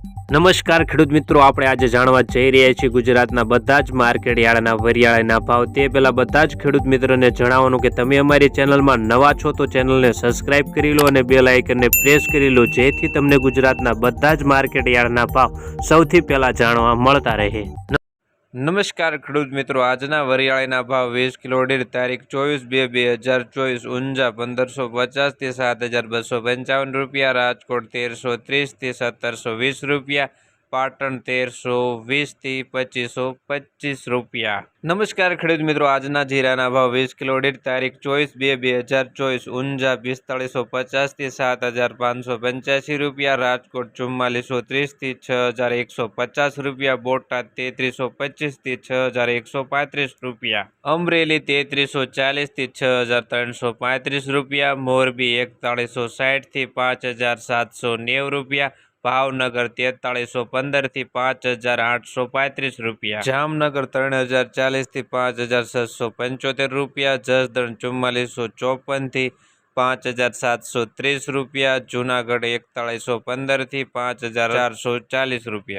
નમસ્કાર ખેડૂત મિત્રો, આપણે આજે જાણવા જઈ રહ્યા છીએ ગુજરાતના બધા જ માર્કેટ યાર્ડના વરિયાળીના ભાવ। તે પહેલાં બધા જ ખેડૂત મિત્રોને જણાવવાનું કે તમે અમારી ચેનલમાં નવા છો તો ચેનલને સબસ્ક્રાઇબ કરી લો અને બેલ આઇકનને પ્રેસ કરી લો, જેથી તમને ગુજરાતના બધા જ માર્કેટ યાર્ડના ભાવ સૌથી પહેલાં જાણવા મળતા રહે। નમસ્કાર ખેડૂત મિત્રો, આજના વરિયાળીના ભાવ 20 કિલો દીઠ તારીખ 24/2/2024 ઊંઝા 1550 થી 7255 રૂપિયા, રાજકોટ 1330 થી 1720 રૂપિયા, પાટણ 1320 થી 2525 રૂપિયા। નમસ્કાર ખેડૂત મિત્રો, આજના જીરાના ભાવ 20 કિલો દીઠ તારીખ 24/2/2024 ઊંઝા 4550 થી 7585 રૂપિયા, રાજકોટ 4430 થી 6150 રૂપિયા, બોટાદ 3325 થી 6135 રૂપિયા, અમરેલી 3340 થી 6335 રૂપિયા, મોરબી 4160 થી 5790 રૂપિયા, ભાવનગર 4315 થી 5835 રૂપિયા, જામનગર 3040 થી 5675 રૂપિયા, જસદણ 4454 થી 5730 રૂપિયા, જુનાગઢ 4115 થી 5440 રૂપિયા।